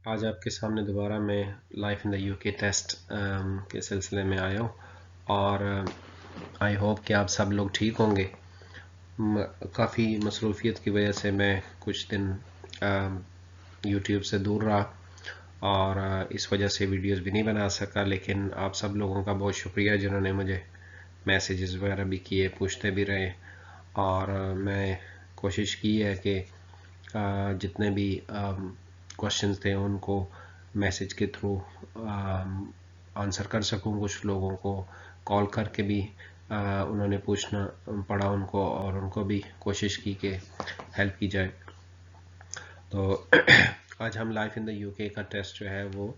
आज आपके सामने दोबारा मैं life in the UK test के सिलसिले में आया हूँ और आई होप कि आप सब लोग ठीक होंगे। काफ़ी मसरूफियत की वजह से मैं कुछ दिन यूट्यूब से दूर रहा और इस वजह से वीडियोस भी नहीं बना सका, लेकिन आप सब लोगों का बहुत शुक्रिया जिन्होंने मुझे मैसेजेस वगैरह भी किए, पूछते भी रहे और मैं कोशिश की है कि जितने भी क्वेश्चंस थे उनको मैसेज के थ्रू आंसर कर सकूं। कुछ लोगों को कॉल करके भी उन्होंने पूछना पड़ा उनको, और उनको भी कोशिश की कि हेल्प की जाए। तो आज हम लाइफ इन द यूके का टेस्ट जो है वो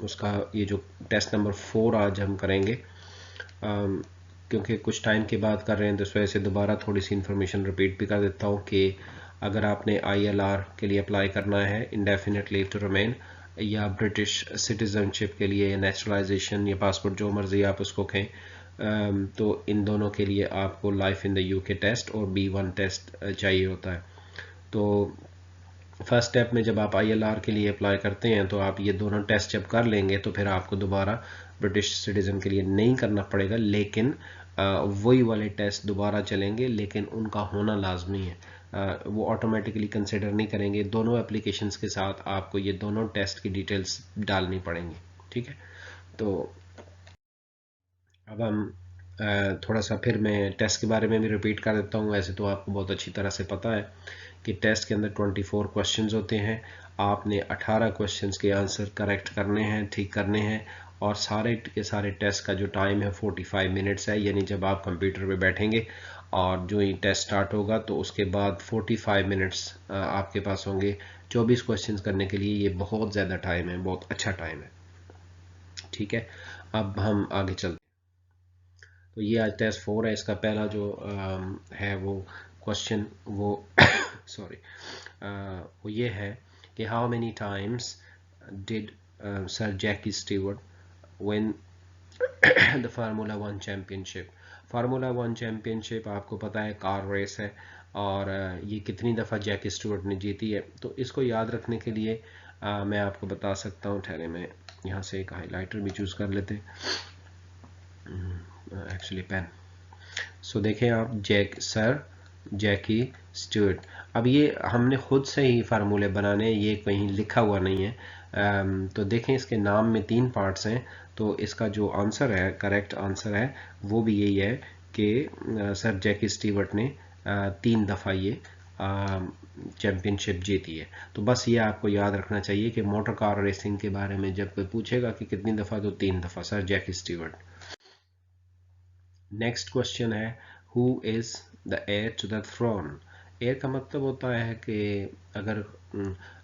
उसका ये जो टेस्ट नंबर 4 आज हम करेंगे, क्योंकि कुछ टाइम के बाद कर रहे हैं तो इस वजह से दोबारा थोड़ी सी इन्फॉर्मेशन रिपीट भी कर देता हूँ कि अगर आपने ILR के लिए अप्लाई करना है, इंडेफिनेट लीव टू रिमेन, या ब्रिटिश सिटीजनशिप के लिए नेचुरलाइजेशन या पासपोर्ट, जो मर्जी आप उसको कहें, तो इन दोनों के लिए आपको life in the UK test और B1 टेस्ट चाहिए होता है। तो फर्स्ट स्टेप में जब आप ILR के लिए अप्लाई करते हैं तो आप ये दोनों टेस्ट जब कर लेंगे तो फिर आपको दोबारा ब्रिटिश सिटीजन के लिए नहीं करना पड़ेगा, लेकिन वही वाले टेस्ट दोबारा चलेंगे, लेकिन उनका होना लाजमी है। वो ऑटोमेटिकली कंसिडर नहीं करेंगे। दोनों एप्लीकेशंस के साथ आपको ये दोनों टेस्ट की डिटेल्स डालनी पड़ेंगी, ठीक है। तो अब हम थोड़ा सा फिर मैं टेस्ट के बारे में भी रिपीट कर देता हूँ। वैसे तो आपको बहुत अच्छी तरह से पता है कि टेस्ट के अंदर 24 क्वेश्चंस होते हैं। आपने 18 क्वेश्चंस के आंसर करेक्ट करने हैं, ठीक करने हैं, और सारे के सारे टेस्ट का जो टाइम है 45 मिनट्स है। यानी जब आप कंप्यूटर पे बैठेंगे और जो ही टेस्ट स्टार्ट होगा तो उसके बाद 45 मिनट्स आपके पास होंगे 24 क्वेश्चंस करने के लिए। ये बहुत ज़्यादा टाइम है, बहुत अच्छा टाइम है, ठीक है। अब हम आगे चलते हैं। तो ये आज टेस्ट 4 है। इसका पहला जो है वो क्वेश्चन वो सॉरी वो ये है कि how many times did sir Jackie Stewart win the formula 1 championship. Formula 1 championship आपको पता है कार रेस है, और ये कितनी दफ़ा जैकी स्टूअर्ट ने जीती है। तो इसको याद रखने के लिए मैं आपको बता सकता हूँ। ठहरे मैं यहाँ से एक हाईलाइटर भी चूज़ कर लेते, एक्चुअली पेन। सो देखें आप, सर जैकी स्टूअर्ट। अब ये हमने खुद से ही फार्मूले बनाने, ये कहीं लिखा हुआ नहीं है। तो देखें इसके नाम में 3 पार्ट्स हैं। तो इसका जो आंसर है, करेक्ट आंसर है, वो भी यही है कि सर जैकी स्टीवर्ट ने 3 दफ़ा ये चैम्पियनशिप जीती है। तो बस ये आपको याद रखना चाहिए कि मोटर कार रेसिंग के बारे में जब कोई पूछेगा कि कितनी दफ़ा, तो 3 दफ़ा sir Jackie Stewart. Next question है who is the heir to the throne. Heir का मतलब होता है कि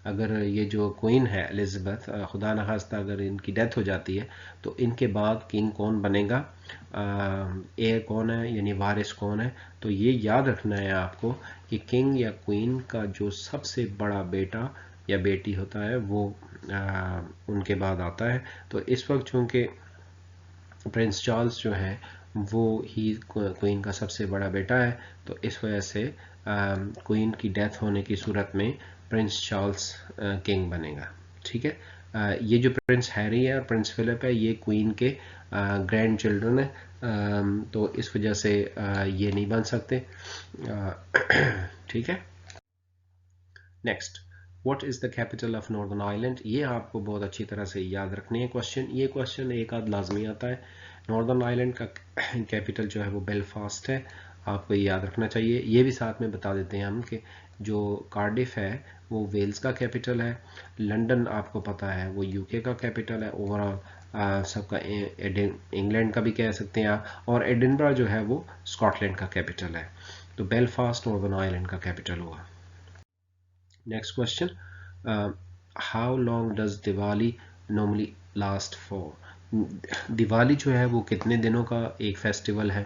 अगर ये जो क्वीन है एलिज़ाबेथ, खुदा न खास्ता अगर इनकी डेथ हो जाती है तो इनके बाद किंग कौन बनेगा, हेयर कौन है, यानी वारिस कौन है। तो ये याद रखना है आपको कि किंग या क्वीन का जो सबसे बड़ा बेटा या बेटी होता है वो उनके बाद आता है। तो इस वक्त चूँकि प्रिंस चार्ल्स जो है वो ही क्वीन का सबसे बड़ा बेटा है, तो इस वजह से क्वीन की डेथ होने की सूरत में प्रिंस चार्ल्स किंग बनेगा, ठीक है। ये जो प्रिंस हैरी है और प्रिंस फिलिप है ये क्वीन के ग्रैंड चिल्ड्रन है, तो इस वजह से ये नहीं बन सकते, ठीक है। Next, what is the capital of northern Ireland. ये आपको बहुत अच्छी तरह से याद रखने हैं क्वेश्चन। ये क्वेश्चन एक आध लाजमी आता है। नॉर्दर्न आयरलैंड का कैपिटल जो है वो बेलफास्ट है, आपको ये याद रखना चाहिए। ये भी साथ में बता देते हैं हम कि जो कार्डिफ है वो वेल्स का कैपिटल है। लंदन आपको पता है वो यूके का कैपिटल है ओवरऑल सबका, इंग्लैंड का भी कह सकते हैं आप, और एडिनबरा जो है वो स्कॉटलैंड का कैपिटल है। तो बेलफास्ट नॉर्दर्न आयरलैंड का कैपिटल हुआ। Next question, how long does Diwali normally last for. Diwali जो है वो कितने दिनों का एक फेस्टिवल है।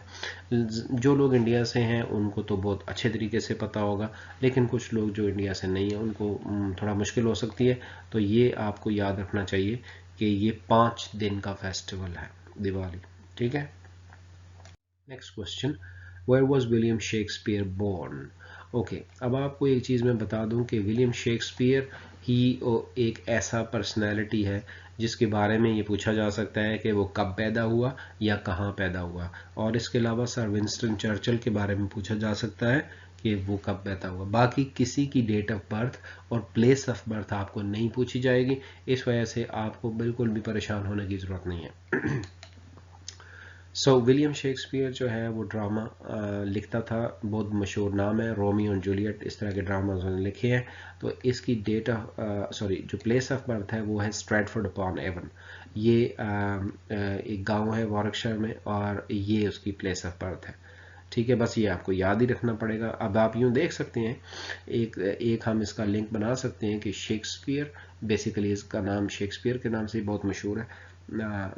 जो लोग इंडिया से हैं उनको तो बहुत अच्छे तरीके से पता होगा, लेकिन कुछ लोग जो इंडिया से नहीं है उनको थोड़ा मुश्किल हो सकती है। तो ये आपको याद रखना चाहिए कि ये 5 दिन का फेस्टिवल है दिवाली, ठीक है। Next question, where was William Shakespeare born. Okay, अब आपको एक चीज़ मैं बता दूं कि विलियम शेक्सपियर ही एक ऐसा पर्सनैलिटी है जिसके बारे में ये पूछा जा सकता है कि वो कब पैदा हुआ या कहाँ पैदा हुआ। और इसके अलावा सर विंस्टन चर्चिल के बारे में पूछा जा सकता है कि वो कब पैदा हुआ। बाकी किसी की डेट ऑफ बर्थ और प्लेस ऑफ बर्थ आपको नहीं पूछी जाएगी, इस वजह से आपको बिल्कुल भी परेशान होने की ज़रूरत नहीं है। विलियम शेक्सपियर जो है वो ड्रामा लिखता था, बहुत मशहूर नाम है, रोमियो एंड जूलियट, इस तरह के ड्रामा उन्होंने लिखे हैं। तो इसकी डेट ऑफ जो प्लेस ऑफ बर्थ है वो है स्ट्रैटफोर्ड अपॉन एवन। ये एक गांव है वॉर्कशायर में, और ये उसकी प्लेस ऑफ बर्थ है। ठीक है, बस ये आपको याद ही रखना पड़ेगा। अब आप यूँ देख सकते हैं, एक हम इसका लिंक बना सकते हैं कि शेक्सपियर, बेसिकली इसका नाम शेक्सपियर के नाम से बहुत मशहूर है।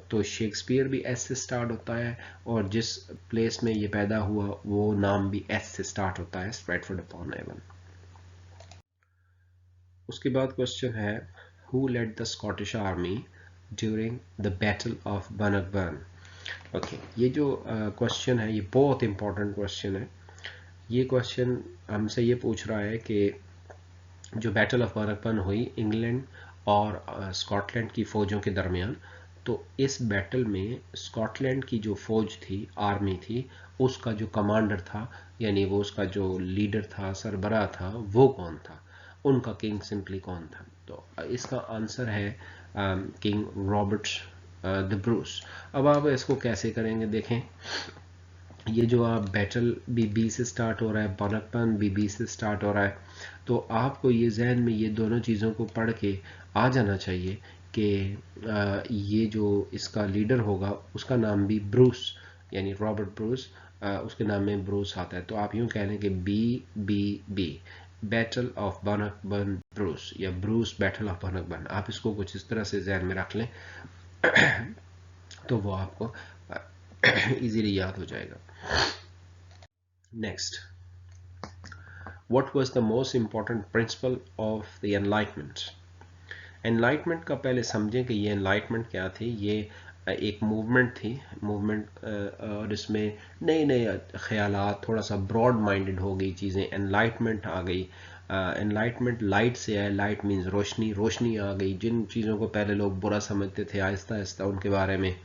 तो शेक्सपियर भी एस से स्टार्ट होता है, और जिस प्लेस में ये पैदा हुआ वो नाम भी एस से स्टार्ट होता है, स्ट्रैटफोर्ड अपॉन एवन। उसके बाद क्वेश्चन है, who led the Scottish army during the battle of Bannockburn. Okay, ये जो क्वेश्चन है ये बहुत इंपॉर्टेंट क्वेश्चन है। ये क्वेश्चन हमसे ये पूछ रहा है कि जो बैटल ऑफ बनकबर्न हुई इंग्लैंड और स्कॉटलैंड की फौजों के दरमियान, तो इस बैटल में स्कॉटलैंड की जो फौज थी, आर्मी थी, उसका जो कमांडर था, यानी वो उसका जो लीडर था, सरबराह था, वो कौन था, उनका किंग सिंपली कौन था। तो इसका आंसर है किंग रॉबर्ट द ब्रूस। अब आप इसको कैसे करेंगे, देखें, ये जो आप बैटल भी बी से स्टार्ट हो रहा है, बनकबर्न भी बी से स्टार्ट हो रहा है, तो आपको ये जहन में ये दोनों चीज़ों को पढ़ के आ जाना चाहिए कि ये जो इसका लीडर होगा उसका नाम भी ब्रूस, यानी रॉबर्ट ब्रूस, उसके नाम में ब्रूस आता है। तो आप यूँ कह लें कि B B B, battle of Bannockburn Bruce, या ब्रूस बैटल ऑफ बनकबर्न। आप इसको कुछ इस तरह से जहन में रख लें तो वो आपको इजीली याद हो जाएगा। Next, what was the most important principle of the enlightenment? Enlightenment का पहले समझें कि ये एनलाइटमेंट क्या थी। ये एक मूवमेंट थी, मूवमेंट, और इसमें नए नए ख्यालात, थोड़ा सा ब्रॉड माइंडेड हो गई चीज़ें, एनलाइटमेंट आ गई। एनलाइटमेंट लाइट से है, लाइट मीन्स रोशनी, रोशनी आ गई। जिन चीज़ों को पहले लोग बुरा समझते थे, आहिस्ता आहिस्ता उनके बारे में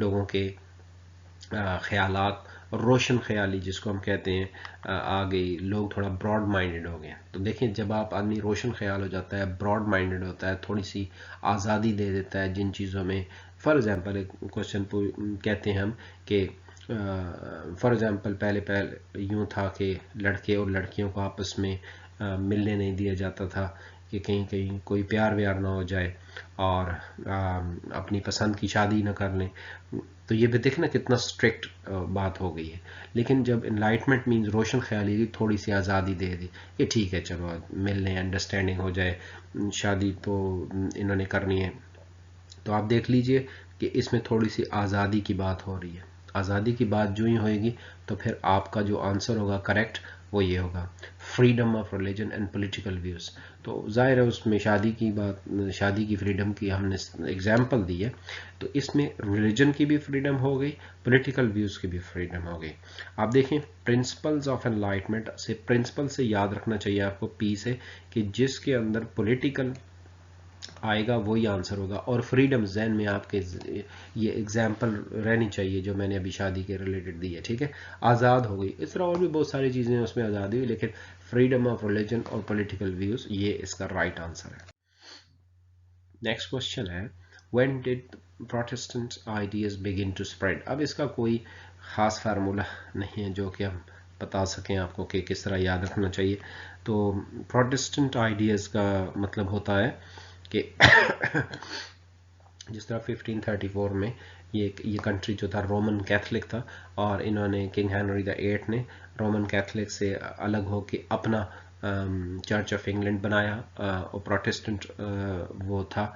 लोगों के ख्यालात, रोशन ख्याली जिसको हम कहते हैं, आ गई। लोग थोड़ा ब्रॉड माइंडेड हो गए। तो देखिए, जब आप आदमी रोशन ख्याल हो जाता है, ब्रॉड माइंडेड होता है, थोड़ी सी आज़ादी दे देता है जिन चीज़ों में, फॉर एग्ज़ाम्पल एक क्वेश्चन कहते हैं हम कि फॉर एग्ज़ाम्पल पहले यूँ था कि लड़के और लड़कियों को आपस में मिलने नहीं दिया जाता था, कि कहीं कहीं कोई प्यार व्यार ना हो जाए और अपनी पसंद की शादी ना कर लें। तो ये भी देखना कितना स्ट्रिक्ट बात हो गई है। लेकिन जब एनलाइटमेंट मीन्स रोशन ख्याली की थोड़ी सी आज़ादी दे दी, ये ठीक है, चलो मिल लें, अंडरस्टैंडिंग हो जाए, शादी तो इन्होंने करनी है। तो आप देख लीजिए कि इसमें थोड़ी सी आज़ादी की बात हो रही है। आज़ादी की बात जो ही होएगी तो फिर आपका जो आंसर होगा करेक्ट वो ये होगा, freedom of religion and political views. तो जाहिर है उसमें शादी की बात, शादी की फ्रीडम की हमने एग्जांपल दी है, तो इसमें रिलीजन की भी फ्रीडम हो गई, पॉलिटिकल व्यूज़ की भी फ्रीडम हो गई। आप देखें, प्रिंसिपल्स ऑफ एनलाइटमेंट से, प्रिंसिपल से याद रखना चाहिए आपको पी से, कि जिसके अंदर पॉलिटिकल आएगा वही आंसर होगा। और फ्रीडम जहन में आपके ये एग्जाम्पल रहनी चाहिए जो मैंने अभी शादी के रिलेटेड दी है, ठीक है। आज़ाद हो गई, इस तरह और भी बहुत सारी चीज़ें उसमें आज़ादी हुई, लेकिन फ्रीडम ऑफ रिलीजन और पॉलिटिकल व्यूज़ ये इसका राइट आंसर है। नेक्स्ट क्वेश्चन है, when did Protestant ideas begin to spread. अब इसका कोई ख़ास फार्मूला नहीं है जो कि हम बता सकें आपको कि किस तरह याद रखना चाहिए। तो प्रोटेस्टेंट आइडियाज़ का मतलब होता है कि जिस तरह 1534 में ये कंट्री जो था रोमन कैथलिक था, और इन्होंने किंग हेनरी द एट ने रोमन कैथलिक से अलग होकर अपना चर्च ऑफ इंग्लैंड बनाया, और प्रोटेस्टेंट वो था।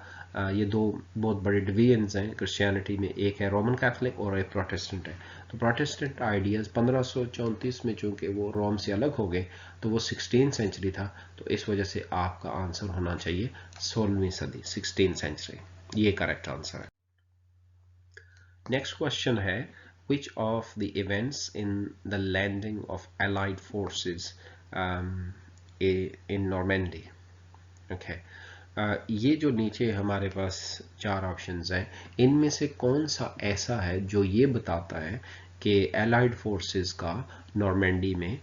ये दो बहुत बड़े डिवीजन्स हैं क्रिश्चियनिटी में, एक है रोमन कैथलिक और एक प्रोटेस्टेंट है। तो प्रोटेस्टेंट आइडियाज़ 1534 में चूंकि वो रोम से अलग हो गए, तो वो 16th सेंचुरी था, तो इस वजह से आपका आंसर होना चाहिए 16वीं सदी, 16th सेंचुरी, ये करेक्ट आंसर है। नेक्स्ट क्वेश्चन है, which of the events in the landing of allied forces in Normandy? Okay, ये जो नीचे हमारे पास 4 ऑप्शंस हैं, इनमें से कौन सा ऐसा है जो ये बताता है कि एलाइड फोर्सेस का नॉर्मेंडी में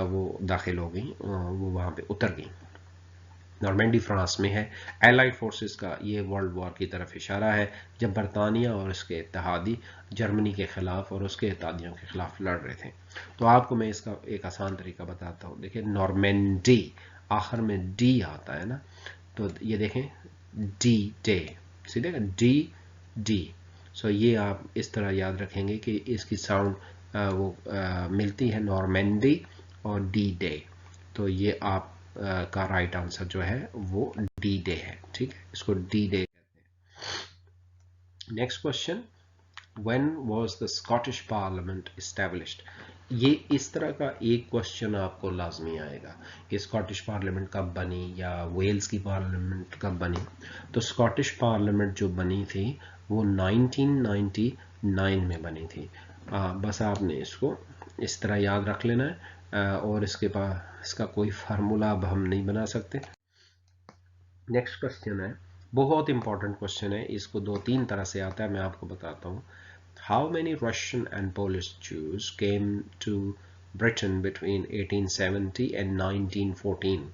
वो दाखिल हो गई, वो वहाँ पे उतर गई। नॉर्मेंडी फ्रांस में है। एलाइड फोर्सेस का ये वर्ल्ड वॉर की तरफ इशारा है, जब बरतानिया और उसके इत्तेहादी जर्मनी के खिलाफ और उसके इत्तेहादियों के खिलाफ लड़ रहे थे। तो आपको मैं इसका एक आसान तरीका बताता हूँ। देखिए नॉर्मेंडी, आखिर में डी आता है ना, तो ये देखें डी डे, सीधे डी डी। सो ये आप इस तरह याद रखेंगे कि इसकी साउंड मिलती है नॉर्मेंडी और डी डे। तो ये आप का राइट आंसर जो है वो डी डे है, ठीक है, इसको डी डे कहते हैं। Next question, when was the Scottish parliament established? ये इस तरह का एक क्वेश्चन आपको लाजमी आएगा कि स्कॉटिश पार्लियामेंट कब बनी या वेल्स की पार्लियामेंट कब बनी। तो स्कॉटिश पार्लियामेंट जो बनी थी वो 1999 में बनी थी। बस आपने इसको इस तरह याद रख लेना है, और इसके पास इसका कोई फार्मूला अब हम नहीं बना सकते। नेक्स्ट क्वेश्चन है, बहुत इंपॉर्टेंट क्वेश्चन है, इसको 2-3 तरह से आता है, मैं आपको बताता हूँ। How many Russian and Polish Jews came to Britain between 1870 and 1914?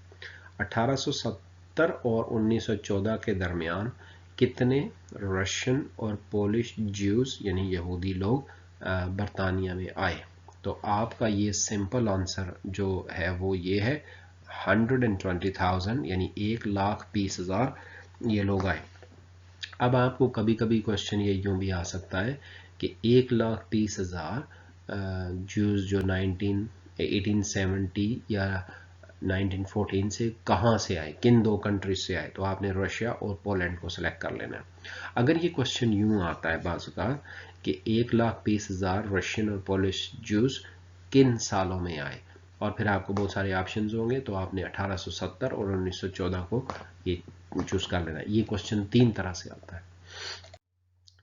1870 और 1914 के दरमियान कितने रशियन और पोलिश ज्यूज यानी यहूदी लोग बरतानिया में आए? तो आपका ये सिंपल आंसर जो है वो ये है 120,000 यानी 1,20,000 ये लोग आए। अब आपको कभी कभी क्वेश्चन ये यूं भी आ सकता है कि 1,30,000 ज्यूज जो 1870 या 1914 से कहाँ से आए, किन 2 कंट्रीज से आए? तो आपने रशिया और पोलैंड को सिलेक्ट कर लेना है। अगर ये क्वेश्चन यूं आता है बाज़ औक़ात कि 1,20,000 रशियन और पोलिश ज्यूज किन सालों में आए, और फिर आपको बहुत सारे ऑप्शंस होंगे, तो आपने 1870 और 1914 को ये चूज कर लेना है। ये क्वेश्चन 3 तरह से आता है।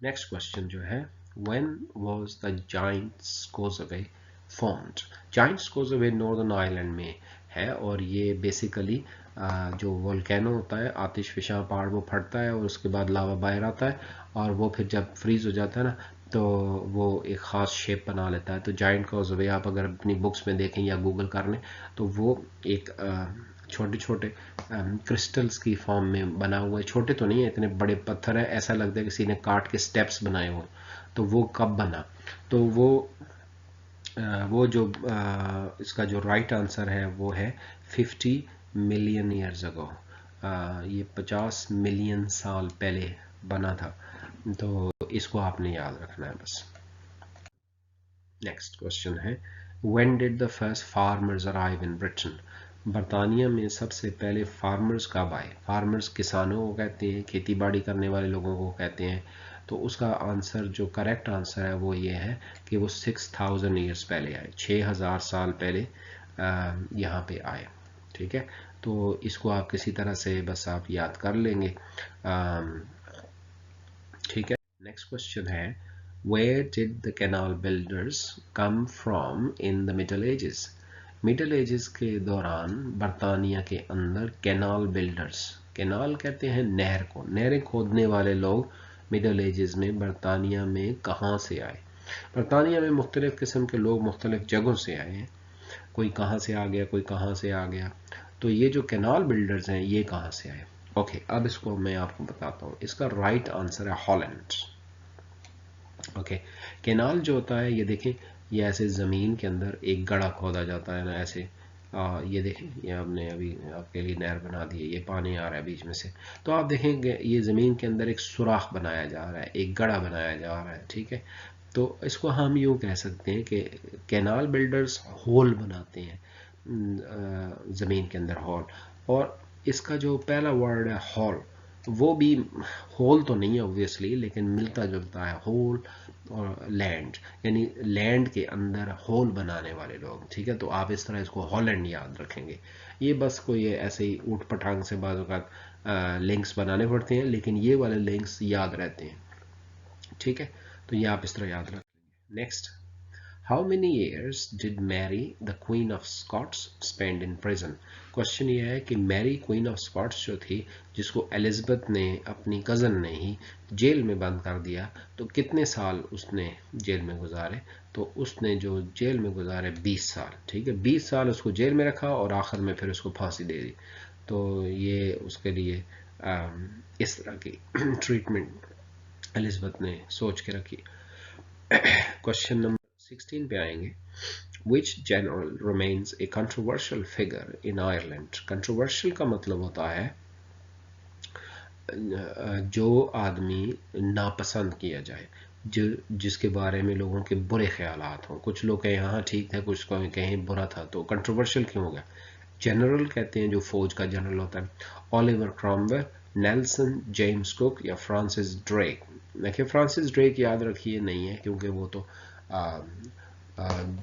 नेक्स्ट क्वेश्चन जो है, when was the Giant's Causeway formed? Giant's Causeway northern Ireland में है, और ये बेसिकली जो वोल्केनो होता है, आतिश फिशां पहाड़, वो फटता है और उसके बाद लावा बाहर आता है, और वो फिर जब फ्रीज हो जाता है ना, तो वो एक ख़ास शेप बना लेता है। तो जाइंट कॉजवे आप अगर अपनी बुक्स में देखें या गूगल कर लें तो वो एक छोटे छोटे क्रिस्टल्स की फॉर्म में बना हुआ है। छोटे तो नहीं है, इतने बड़े पत्थर है, ऐसा लगता है किसी ने काट के स्टेप्स बनाए हुए। तो वो कब बना? तो वो जो इसका जो राइट आंसर है वो है 50 मिलियन ईयर्स अगो। ये 50 मिलियन साल पहले बना था। तो इसको आपने याद रखना है बस। नेक्स्ट क्वेश्चन है, when did the first farmers arrive in Britain? बरतानिया में सबसे पहले फार्मर्स कब आए? फार्मर्स किसानों को कहते हैं, खेती बाड़ी करने वाले लोगों को कहते हैं। तो उसका आंसर जो करेक्ट आंसर है वो ये है कि वो 6000 ईयर्स पहले आए, 6000 साल पहले यहाँ पे आए। ठीक है, तो इसको आप किसी तरह से बस आप याद कर लेंगे। ठीक है, नेक्स्ट क्वेश्चन है, where did the canal builders come from in the middle ages? Middle edges के दौरान बरतानिया के अंदर कैनाल बिल्डर्स, कैनाल कहते हैं नहर को, नहरें खोदने वाले लोग मिडल एजेस में बरतानिया में कहाँ से आए? बरतानिया में मुख्तलिफ किस्म के लोग मुख्तलिफ जगहों से आए हैं, कोई कहाँ से आ गया, कोई कहाँ से आ गया। तो ये जो कैनाल बिल्डर्स हैं ये कहाँ से आए? ओके, अब इसको मैं आपको बताता हूँ। इसका राइट आंसर है हॉलैंड। ओके, कैनाल जो होता है ये देखें, ये ऐसे ज़मीन के अंदर एक गड़ा खोदा जाता है ना, ऐसे ये देखें, ये हमने अभी आपके लिए नहर बना दी है, ये पानी आ रहा है बीच में से। तो आप देखेंगे ये ज़मीन के अंदर एक सुराख बनाया जा रहा है, एक गड़ा बनाया जा रहा है। ठीक है, तो इसको हम यूँ कह सकते हैं कि कैनाल बिल्डर्स होल बनाते हैं ज़मीन के अंदर, हॉल। और इसका जो पहला वर्ड है हॉल, वो भी होल तो नहीं है ऑब्वियसली, लेकिन मिलता जुलता है, होल और लैंड, यानी लैंड के अंदर होल बनाने वाले लोग। ठीक है, तो आप इस तरह इसको हॉलैंड याद रखेंगे। ये बस कोई ऐसे ही ऊट पटांग से बाज़ औक़ात लिंक्स बनाने पड़ते हैं, लेकिन ये वाले लिंक्स याद रहते हैं। ठीक है, तो ये आप इस तरह याद रखेंगे। Next, How many years did Mary, the Queen of Scots, spend in prison? Question ये है कि मैरी क्वीन ऑफ स्कॉट्स जो थी, जिसको एलिजाबेथ ने अपनी कज़न ने ही जेल में बंद कर दिया, तो कितने साल उसने जेल में गुजारे? तो उसने जो जेल में गुजारे 20 साल। ठीक है, 20 साल उसको जेल में रखा और आखिर में फिर उसको फांसी दे दी। तो ये उसके लिए इस तरह की ट्रीटमेंट एलिजाबेथ ने सोच के रखी। क्वेश्चन नंबर 16 पे आएंगे। Which general remains a controversial figure in Ireland? Controversial का मतलब होता है जो आदमी नापसंद किया जाए, जिसके बारे में लोगों के बुरे ख्यालात हों। कुछ लोग कहें हाँ ठीक है, कुछ कहें बुरा था, तो कंट्रोवर्शियल क्यों हो गया? जनरल कहते हैं जो फौज का जनरल होता है। Oliver Cromwell, Nelson, James cook या फ्रांसिस ड्रेक? देखिए फ्रांसिस ड्रेक याद रखिए नहीं है, क्योंकि वो तो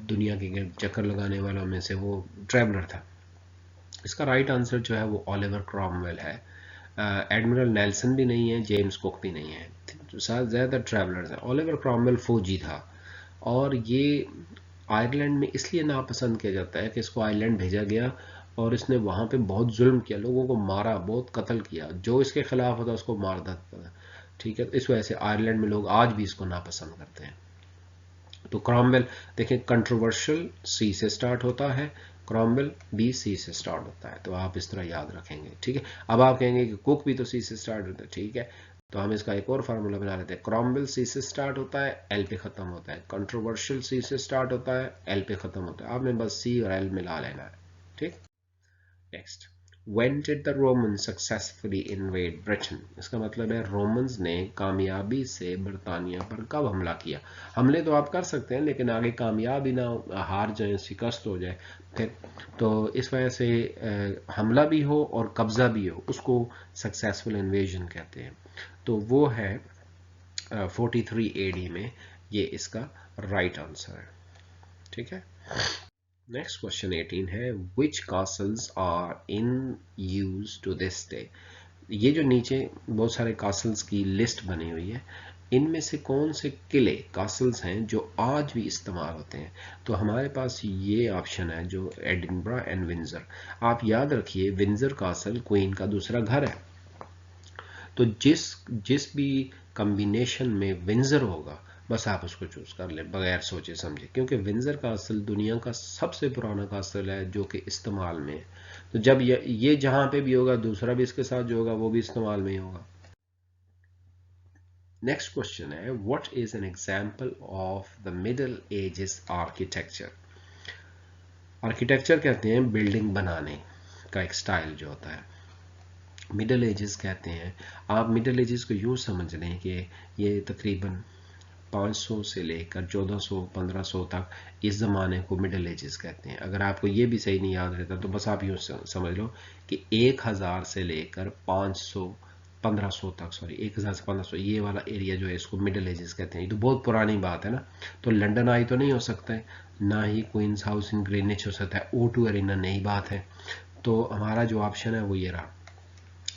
दुनिया के चक्कर लगाने वालों में से वो ट्रैवलर था। इसका राइट आंसर जो है वो ओलिवर क्रॉमवेल है। एडमिरल नेल्सन भी नहीं है, जेम्स कुक भी नहीं है, ज़्यादा ट्रैवलर्स हैं। ओलिवर क्रॉमवेल फौजी था, और ये आयरलैंड में इसलिए नापसंद किया जाता है कि इसको आयरलैंड भेजा गया और इसने वहाँ पे बहुत जुल्म किया, लोगों को मारा, बहुत कत्ल किया, जो इसके खिलाफ होता उसको मार देता था। ठीक है, इस वजह से आयरलैंड में लोग आज भी इसको नापसंद करते हैं। तो क्रॉमवेल देखें, कंट्रोवर्शियल सी से स्टार्ट होता है, क्रॉमवेल बी सी से स्टार्ट होता है, तो आप इस तरह याद रखेंगे। ठीक है, अब आप कहेंगे कि कुक भी तो सी से स्टार्ट होता है। ठीक है, तो हम इसका एक और फार्मूला बना लेते हैं। क्रॉमवेल सी से स्टार्ट होता है, एल पे खत्म होता है। कंट्रोवर्शियल सी से स्टार्ट होता है, एल पे खत्म होता है। आपने बस सी और एल मिला लेना है। ठीक, next, When did the Romans successfully invade Britain? इसका मतलब है रोमन्स ने कामयाबी से बरतानिया पर कब हमला किया? हमले तो आप कर सकते हैं, लेकिन आगे कामयाबी ना हार जाए, शिकस्त हो जाए फिर, तो इस वजह से हमला भी हो और कब्जा भी हो, उसको सक्सेसफुल इन्वेजन कहते हैं। तो वो है 43 AD में, ये इसका राइट आंसर है। ठीक है, नेक्स्ट क्वेश्चन 18 है, which castles are in use to this day? ये जो नीचे बहुत सारे कासल्स की लिस्ट बनी हुई है, इनमें से कौन से किले कासल्स हैं जो आज भी इस्तेमाल होते हैं? तो हमारे पास ये ऑप्शन है जो एडिनबरा एंड विंजर। आप याद रखिए विंजर कासल क्वीन का दूसरा घर है, तो जिस भी कम्बिनेशन में विंजर होगा बस आप उसको चूज कर लें बगैर सोचे समझे, क्योंकि विंजर कासल दुनिया का सबसे पुराना कासल है जो कि इस्तेमाल में है। तो जब ये जहां पे भी होगा, दूसरा भी इसके साथ जो होगा वो भी इस्तेमाल में ही होगा। नेक्स्ट क्वेश्चन है, what is an example of the middle ages architecture? Architecture कहते हैं बिल्डिंग बनाने का एक स्टाइल जो होता है, मिडल एजेस कहते हैं। आप मिडल एजेस को यूँ समझ लें कि ये तकरीबन 500 से लेकर 1400 1500 तक इस ज़माने को मिडल एजेस कहते हैं। अगर आपको ये भी सही नहीं याद रहता तो बस आप यूँ समझ लो कि 1000 से लेकर 500 1500 तक, सॉरी 1000 से 1500, ये वाला एरिया जो है इसको मिडल एजेस कहते हैं। ये तो बहुत पुरानी बात है ना, तो लंदन आई तो नहीं हो सकता है, ना ही क्वींस हाउस इन ग्रीनिच हो सकता है, O2 अरीना नई बात है। तो हमारा जो ऑप्शन है वो ये रहा,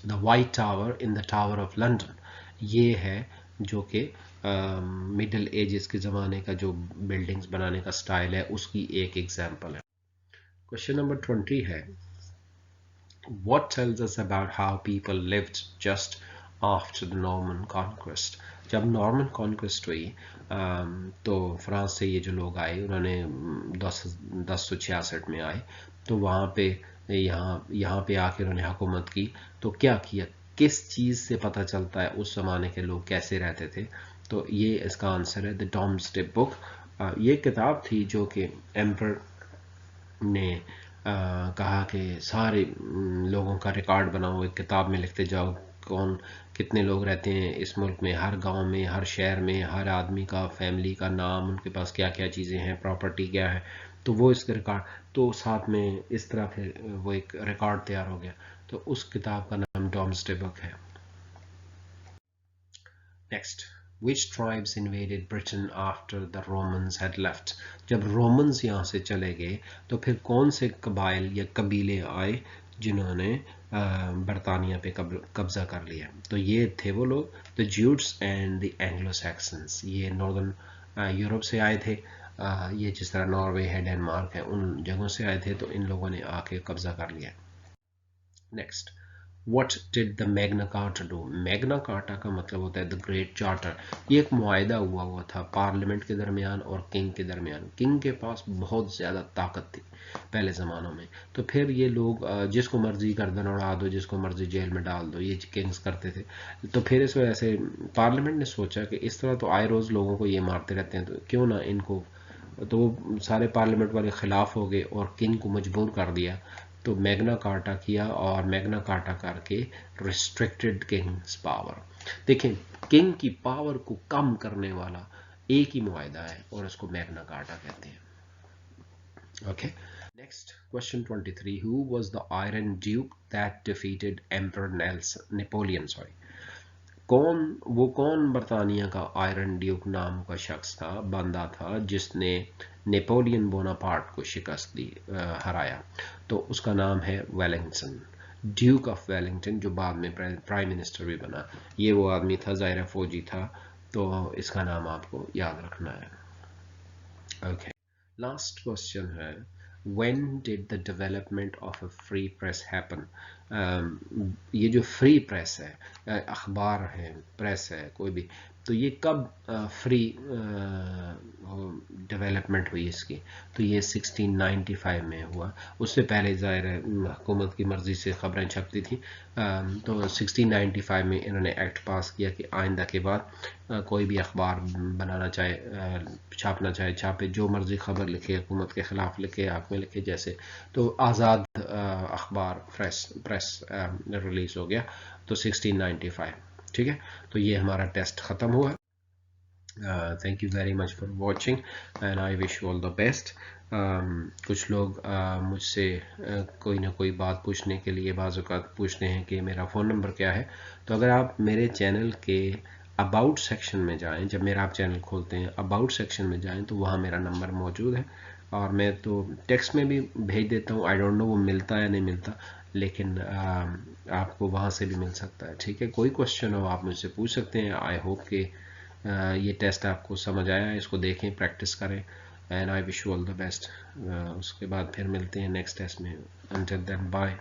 the white tower in the tower of London. ये है जो कि मिडल एजेस के ज़माने का जो बिल्डिंग्स बनाने का स्टाइल है उसकी एक एग्जांपल है। क्वेश्चन नंबर 20 है, what tells us about how people lived just after the Norman Conquest? जब नॉर्मन कॉन्क्वेस्ट हुई तो फ्रांस से ये जो लोग आए उन्होंने 1066 में आए, तो वहाँ पे यहाँ पे आके उन्होंने हुकूमत की। तो क्या किया, किस चीज़ से पता चलता है उस ज़माने के लोग कैसे रहते थे? तो ये इसका आंसर है द डॉम्सडे बुक। ये किताब थी जो कि एम्पर ने कहा कि सारे लोगों का रिकॉर्ड बनाओ, एक किताब में लिखते जाओ कौन कितने लोग रहते हैं इस मुल्क में, हर गांव में, हर शहर में, हर आदमी का फैमिली का नाम, उनके पास क्या क्या चीज़ें हैं, प्रॉपर्टी क्या है, तो वो इसके रिकॉर्ड, तो साथ में इस तरह फिर वो एक रिकॉर्ड तैयार हो गया। तो उस किताब का नाम डॉम्सडे बुक है। Next, which tribes invaded Britain after the Romans had left? जब रोमन्स यहाँ से चले गए तो फिर कौन से कबाइल या कबीले आए जिन्होंने बरतानिया पे कब्जा कर लिया? तो ये थे वो लोग, the Jutes and the Anglo Saxons. ये नॉर्दर्न यूरोप से आए थे, یہ جس طرح ناروے ہے، ڈنمارک ہے، ان جگہوں سے آئے تھے، تو ان لوگوں نے آ کے قبضہ کر لیا. Next, what did the Magna Carta do? Magna Carta کا مطلب ہوتا ہے دا گریٹ چارٹر. یہ ایک معاہدہ ہوا تھا پارلیمنٹ کے درمیان اور کنگ کے درمیان. کنگ کے پاس بہت زیادہ طاقت تھی پہلے زمانوں میں، تو پھر یہ لوگ جس کو مرضی گردن اڑا دو، جس کو مرضی جیل میں ڈال دو، یہ کنگز کرتے تھے. تو پھر اس وجہ سے پارلیمنٹ نے سوچا کہ اس طرح تو آئے روز لوگوں کو یہ مارتے رہتے ہیں، تو کیوں نہ ان کو، تو وہ سارے پارلیمنٹ والے خلاف ہو گئے اور کنگ کو مجبور کر دیا. تو میگنا کارٹا کیا، اور میگنا کارٹا کر کے ریسٹرکٹڈ کنگز پاور. دیکھیں، کنگ کی پاور کو کم کرنے والا ایک ہی معاہدہ ہے اور اس کو میگنا کارٹا کہتے ہیں. Okay. Next question 23. Who was the Iron Duke that defeated Emperor Napoleon? کون برطانیہ کا آئرن ڈیوک نام کا شخص تھا، بندہ تھا، جس نے نیپولین بوناپارٹ کو شکست دی، ہرایا؟ تو اس کا نام ہے ویلنگٹن، ڈیوک آف ویلنگٹن، جو بعد میں پرائم منسٹر بھی بنا. یہ وہ آدمی تھا، ظاہر فوجی تھا، تو اس کا نام آپ کو یاد رکھنا ہے. اوکے. لاسٹ کوشچن ہے when did the development of a free press happen؟ یہ جو فری پریس ہے، اخبار ہے، پریس ہے کوئی بھی، تو یہ کب فری ڈیولپمنٹ ہوئی اس کی؟ تو یہ 1695 میں ہوا. اس سے پہلے ظاہر ہے حکومت کی مرضی سے خبریں چھپتی تھیں. تو 1695 میں انہوں نے ایکٹ پاس کیا کہ آئندہ کے بعد کوئی بھی اخبار بنانا چاہے، چھاپنا چاہے چھاپے، جو مرضی خبر لکھے، حکومت کے خلاف لکھے، حق میں لکھے، جیسے. تو آزاد اخبار پریس ریلیز ہو گیا تو 1695. ٹھیک ہے، تو یہ ہمارا ٹیسٹ ختم ہوا. Thank you very much for watching and I wish you all the best. کچھ لوگ مجھ سے کوئی نہ کوئی بات پوچھنے کے لیے بعض اوقات پوچھتے ہیں کہ میرا فون نمبر کیا ہے. تو اگر آپ میرے چینل کے اباؤٹ سیکشن میں جائیں، جب میرا آپ چینل کھولتے ہیں اباؤٹ سیکشن میں جائیں تو وہاں میرا نمبر موجود ہے، اور میں تو ٹیکسٹ میں بھی بھیج دیتا ہوں. آئی ڈونٹ نو وہ ملتا ہے یا نہیں ملتا، لیکن آپ کو وہاں سے بھی مل سکتا ہے. ٹھیک ہے، کوئی کوشچن ہو آپ مجھ سے پوچھ سکتے ہیں. آئی ہوپ کہ یہ ٹیسٹ آپ کو سمجھ آیا، اس کو دیکھیں، پریکٹس کریں، and I wish you all the best. اس کے بعد پھر ملتے ہیں نیکسٹ ٹیسٹ میں. Until then, bye.